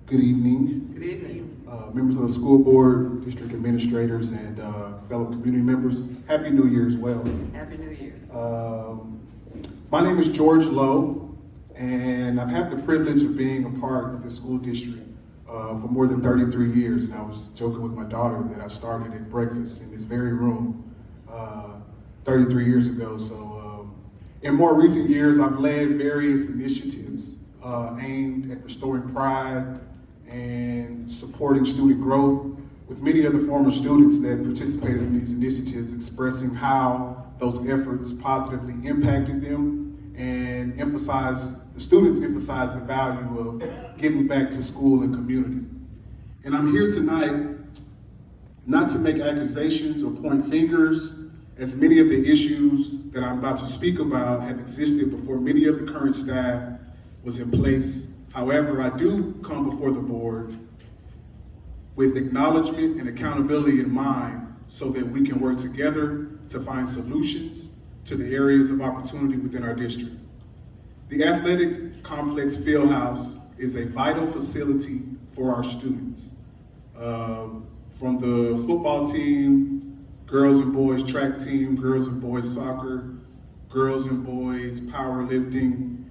Good evening. Good evening. Members of the school board, district administrators, and fellow community members. Happy New Year as well. Happy New Year. My name is George Lowe, and I've had the privilege of being a part of the school district for more than 33 years. And I was joking with my daughter that I started at breakfast in this very room 33 years ago. So in more recent years, I've led various initiatives aimed at restoring pride and supporting student growth, with many of the former students that participated in these initiatives expressing how those efforts positively impacted them, and the students emphasized the value of giving back to school and community. And I'm here tonight not to make accusations or point fingers, as many of the issues that I'm about to speak about have existed before many of the current staff was in place. However, I do come before the board with acknowledgement and accountability in mind so that we can work together to find solutions to the areas of opportunity within our district. The athletic complex Fieldhouse is a vital facility for our students. From the football team, girls and boys track team, girls and boys soccer, girls and boys powerlifting,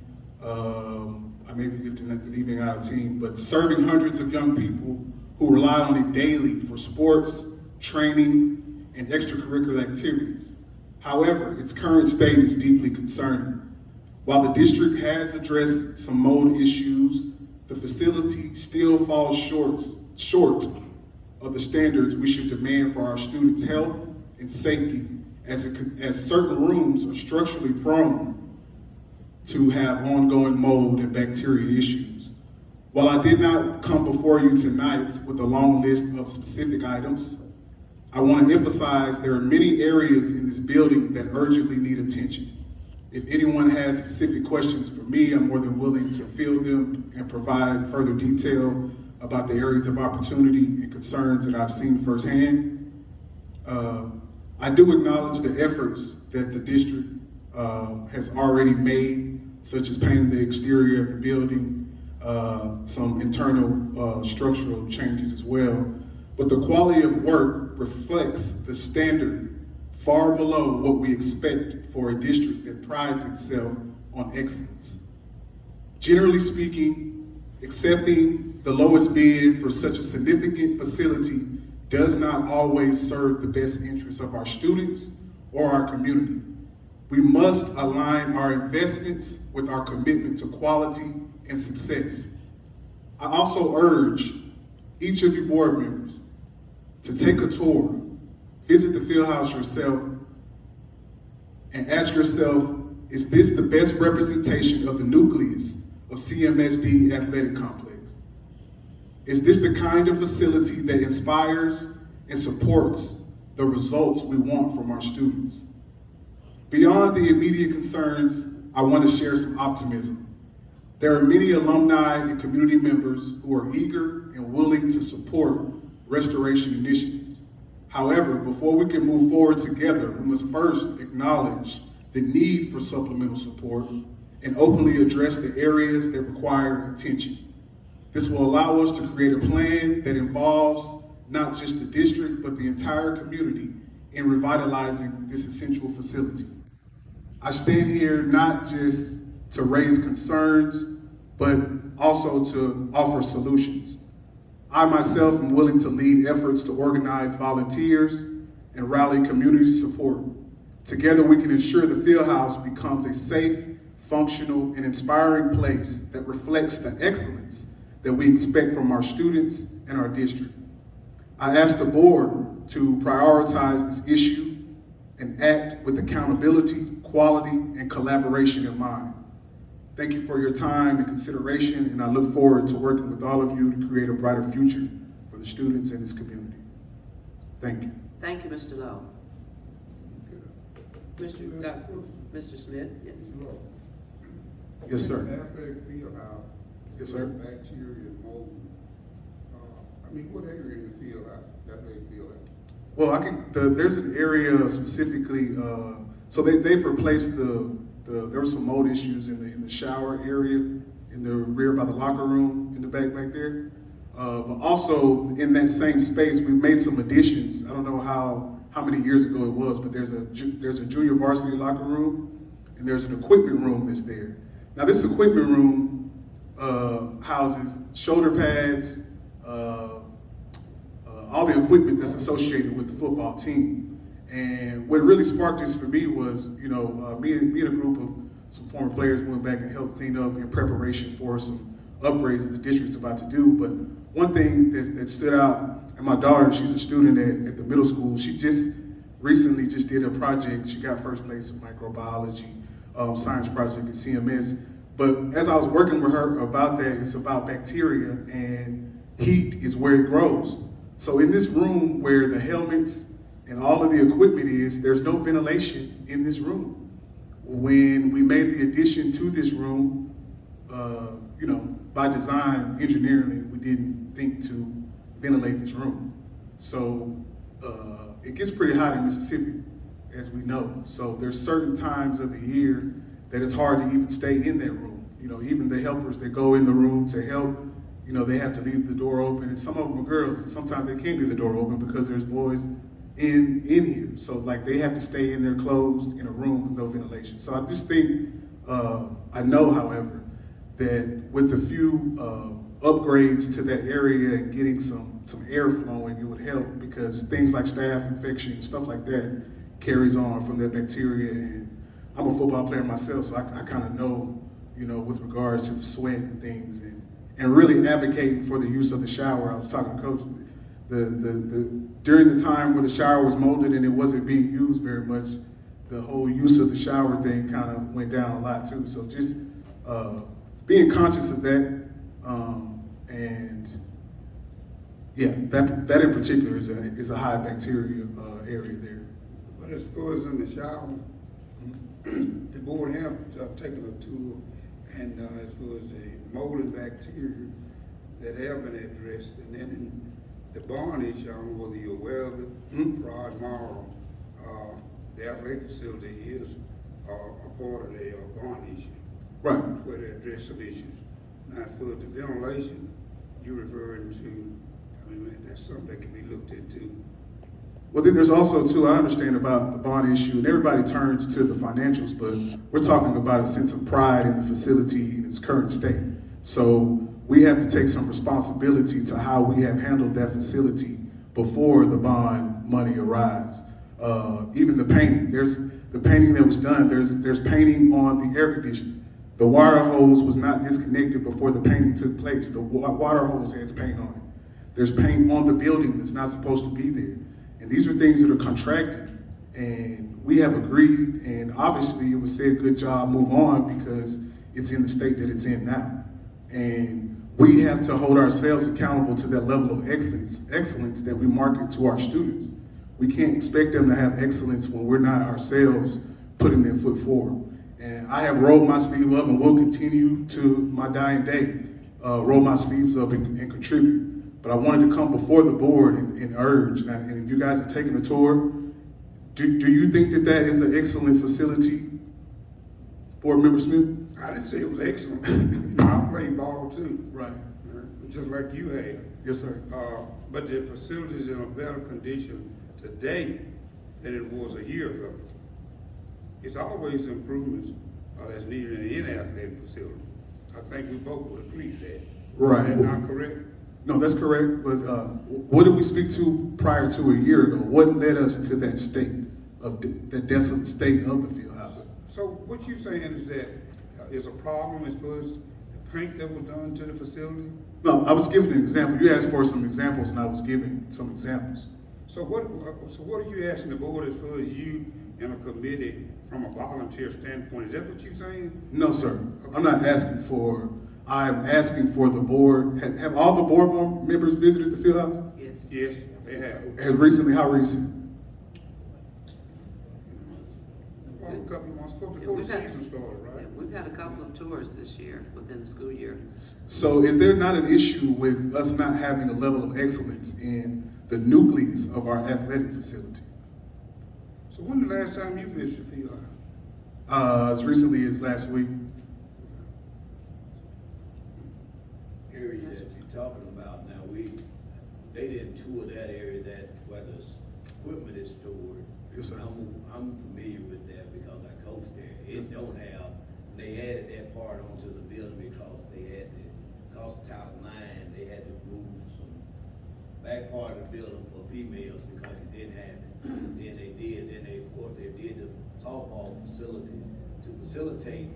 I may be leaving out a team, but serving hundreds of young people who rely on it daily for sports, training, and extracurricular activities. However, its current state is deeply concerning. While the district has addressed some mold issues, the facility still falls short of the standards we should demand for our students' health and safety, as certain rooms are structurally prone to have ongoing mold and bacteria issues. While I did not come before you tonight with a long list of specific items, I want to emphasize there are many areas in this building that urgently need attention. If anyone has specific questions for me, I'm more than willing to field them and provide further detail about the areas of opportunity and concerns that I've seen firsthand. I do acknowledge the efforts that the district has already made, such as painting the exterior of the building, some internal structural changes as well. But the quality of work reflects the standard far below what we expect for a district that prides itself on excellence. Generally speaking, accepting the lowest bid for such a significant facility does not always serve the best interests of our students or our community. We must align our investments with our commitment to quality and success. I also urge each of you board members to take a tour, visit the Fieldhouse yourself, and ask yourself, is this the best representation of the nucleus of CMSD Athletic Complex? Is this the kind of facility that inspires and supports the results we want from our students? Beyond the immediate concerns, I want to share some optimism. There are many alumni and community members who are eager and willing to support restoration initiatives. However, before we can move forward together, we must first acknowledge the need for supplemental support and openly address the areas that require attention. This will allow us to create a plan that involves not just the district, but the entire community in revitalizing this essential facility. I stand here not just to raise concerns, but also to offer solutions. I myself am willing to lead efforts to organize volunteers and rally community support. Together we can ensure the Fieldhouse becomes a safe, functional, and inspiring place that reflects the excellence that we expect from our students and our district. I ask the board to prioritize this issue and act with accountability, quality, and collaboration in mind. Thank you for your time and consideration, and I look forward to working with all of you to create a brighter future for the students in this community. Thank you. Thank you, Mr. Lowe. Mr. Smith, yes. Yes, sir. Athletic Fieldhouse. Yes, sir. Bacteria, mold. What area in the Fieldhouse? Athletic Fieldhouse. Well, there's an area specifically. So they've replaced there were some mold issues in the shower area in the rear by the locker room in the back there. But also in that same space, we've made some additions. I don't know how many years ago it was, but there's a junior varsity locker room, and there's an equipment room that's there. Now this equipment room houses shoulder pads, all the equipment that's associated with the football team. And what really sparked this for me was, me and a group of some former players went back and helped clean up in preparation for some upgrades that the district's about to do. But one thing that stood out, and my daughter, she's a student at the middle school, she just recently just did a project. She got first place in microbiology science project at CMS. But as I was working with her about that, it's about bacteria, and heat is where it grows. So in this room where the helmets and all of the equipment is, there's no ventilation in this room. When we made the addition to this room, by design, engineering, we didn't think to ventilate this room. So it gets pretty hot in Mississippi, as we know. So there's certain times of the year that it's hard to even stay in that room. Even the helpers that go in the room to help, they have to leave the door open, and some of them are girls, and sometimes they can't leave the door open because there's boys in here. So they have to stay in there closed in a room with no ventilation. So I just think, I know, however, that with a few upgrades to that area and getting some air flowing, it would help, because things like staph infection, stuff like that, carries on from that bacteria. And I'm a football player myself, so I kind of know, with regards to the sweat and things, and really advocating for the use of the shower. I was talking to Coach, during the time where the shower was molded and it wasn't being used very much, the whole use of the shower thing kind of went down a lot too. So just being conscious of that, and yeah, that in particular is a high bacteria area there. But as far as in the shower, the board have taken a tour, and as far as the mold and bacteria that have been addressed, and then in the bond issue, I don't know whether you're aware of it, Rod Morrow, the athletic facility is a part of the bond issue. Right. Where they address some issues. Now, for the ventilation, you're referring to, that's something that can be looked into. Well, then there's also, too, I understand about the bond issue, and everybody turns to the financials, but we're talking about a sense of pride in the facility in its current state. So we have to take some responsibility to how we have handled that facility before the bond money arrives. Even the painting, there's the painting that was done, there's painting on the air conditioning. The wire hose was not disconnected before the painting took place. The water hose has paint on it. There's paint on the building that's not supposed to be there. And these are things that are contracted, and we have agreed, and obviously it was said, good job, move on, because it's in the state that it's in now. And we have to hold ourselves accountable to that level of excellence that we market to our students. We can't expect them to have excellence when we're not ourselves putting their foot forward. And I have rolled my sleeve up, and will continue to my dying day, roll my sleeves up and contribute. But I wanted to come before the board and urge, and if you guys have taken a tour, do you think that is an excellent facility, Board Member Smith? I didn't say it was excellent. I played ball too. Right. Just like you have. Yes, sir. But the facility is in a better condition today than it was a year ago. It's always improvements that's needed in any athletic facility. I think we both would agree to that. Right. Is that not correct? No, that's correct, but what did we speak to prior to a year ago? What led us to that state, of the desolate state of the field house? So what you're saying is that is a problem as far as the paint that was done to the facility? No, I was giving an example. You asked for some examples, and I was giving some examples. So what are you asking the board as far as you and a committee from a volunteer standpoint? Is that what you're saying? No, sir. Okay. I'm asking for the board. Have all the board members visited the field house? Yes. Yes, they have. How recent? Well, a couple of months before the season started, right? Yeah, we've had a couple of tours this year, within the school year. So is there not an issue with us not having a level of excellence in the nucleus of our athletic facility? So when the last time you visited the field house? As recently as last week. Area that you're talking about now, they didn't tour that area where the equipment is stored. Yes, sir. I'm familiar with that because I coached there. It don't have, they added that part onto the building because of Title IX, they had to move some back part of the building for females because it didn't have it. Then they did the softball facilities to facilitate,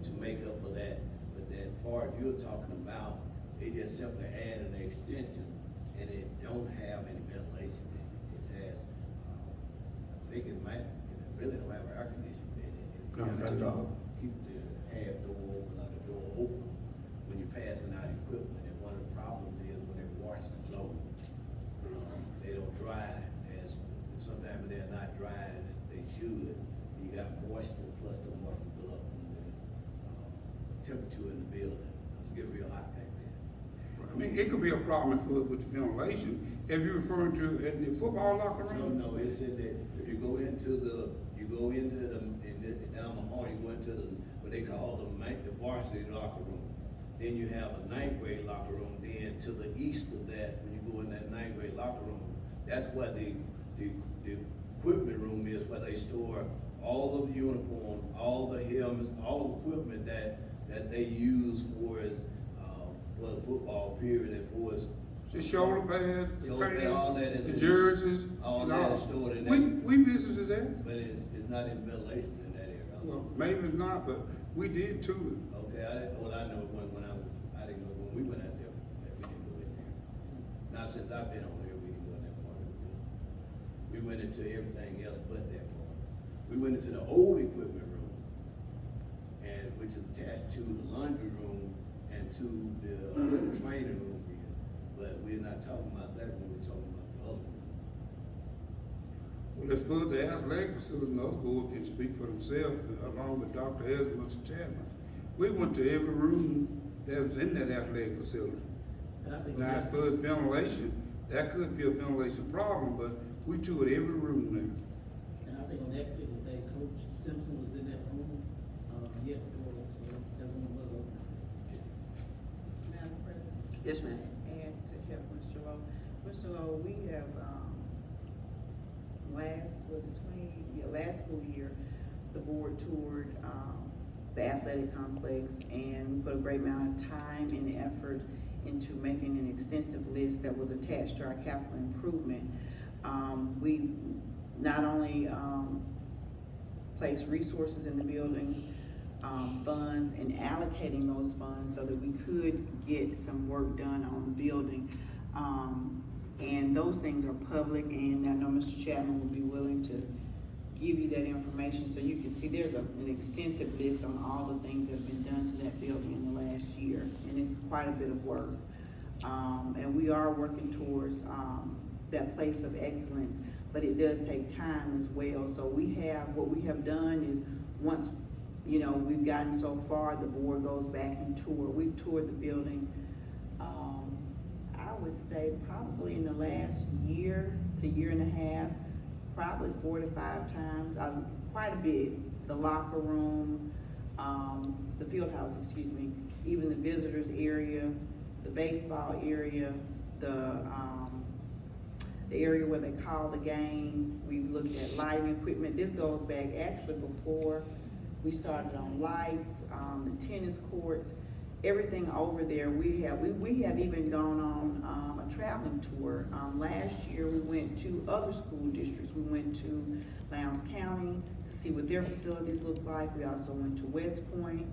to make up for that. But that part you're talking about, they just simply added an extension and it don't have any ventilation in it. It has, I think it really don't have air conditioning in it. No, not at all. Keep the half door open or the door open when you're passing out equipment. And one of the problems is when they wash the clothes, they don't dry as, sometimes they're not dry as they should. You got moisture plus the moisture build up in the temperature in the building. It's getting real hot back there. I mean, it could be a problem with the ventilation. If you're referring to in the football locker room? No, it's in the, if you go into down the hall, you go into what they call the varsity locker room. Then you have a ninth grade locker room. Then to the east of that, when you go in that ninth grade locker room, that's where the equipment room is, where they store all of the uniforms, all the helmets, all the equipment that they use for the football period and for its The shoulder pads, the all that is the jerseys. all and that is stored in We there. visited that. But it's not in ventilation in that area. Well, maybe it's not, but we did too. Okay, I know I didn't know when we went out there, that we didn't go in there. Not since I've been on there, we didn't go in that part of the building. We went into everything else but that part. We went into the old equipment room, and which is attached to the laundry room and to the training room here. But we're not talking about that when we're talking about the other room. Well, as far as the athletic facility, the other board can speak for themselves, along with Dr. Harris and Mr. Chapman. We went to every room that was in that athletic facility. And I think Now, as far as ventilation, that could be a ventilation problem, but we toured every room there. And I think on that particular day, Coach Simpson was in that room, he had the door open, so that room was open. Madam President. Yes, ma'am. And to help Mr. Lowe. Mr. Lowe, we have, last school year, the board toured, the athletic complex, and we put a great amount of time and effort into making an extensive list that was attached to our capital improvement. We not only, placed resources in the building, funds, and allocating those funds so that we could get some work done on the building. And those things are public, and I know Mr. Chapman will be willing to give you that information so you can see there's an extensive list on all the things that have been done to that building in the last year, and it's quite a bit of work. And we are working towards that place of excellence, but it does take time as well. So what we have done is, once we've gotten so far, the board goes back and tour. We've toured the building, I would say probably in the last year to year and a half, probably 4 to 5 times, quite a bit. The locker room, the field house, excuse me, even the visitors area, the baseball area, the area where they call the game. We've looked at lighting equipment. This goes back actually before we started on lights, the tennis courts, everything over there. We have even gone on a traveling tour. Last year we went to other school districts. We went to Lowndes County to see what their facilities look like. We also went to West Point.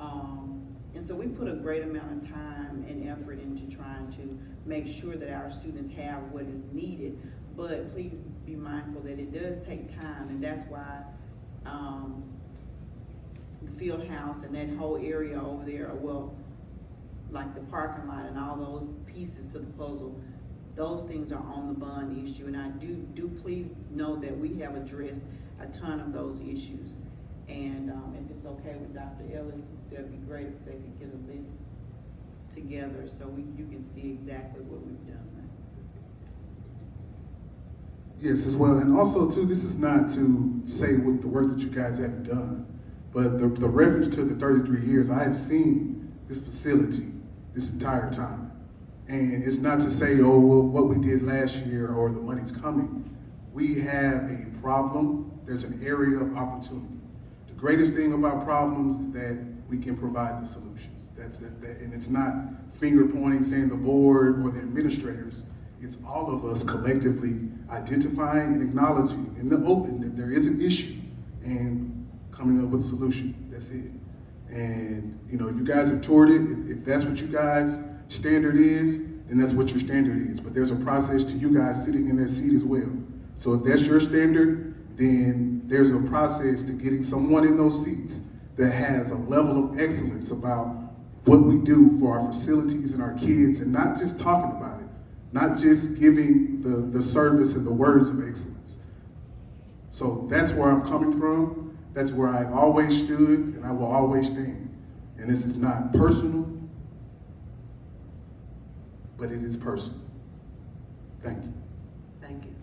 And so we put a great amount of time and effort into trying to make sure that our students have what is needed. But please be mindful that it does take time, and that's why the field house and that whole area over there, like the parking lot and all those pieces to the puzzle, those things are on the bond issue. And I do please know that we have addressed a ton of those issues. And if it's okay with Dr. Ellis, that'd be great if they could get a list together so you can see exactly what we've done. Yes, as well. And also, too, this is not to say with the work that you guys haven't done, but the reference to the 33 years, I have seen this facility this entire time. And it's not to say, oh, well, what we did last year or the money's coming. We have a problem. There's an area of opportunity. The greatest thing about problems is that we can provide the solutions. That's it. And it's not finger pointing saying the board or the administrators. It's all of us collectively identifying and acknowledging in the open that there is an issue and coming up with a solution. That's it. And you know, if you guys have toured it, if that's what you guys' standard is, then that's what your standard is. But there's a process to you guys sitting in that seat as well. So if that's your standard, then there's a process to getting someone in those seats that has a level of excellence about what we do for our facilities and our kids, and not just talking about it, not just giving the service and the words of excellence. So that's where I'm coming from. That's where I've always stood, and I will always stand. And this is not personal, but it is personal. Thank you. Thank you.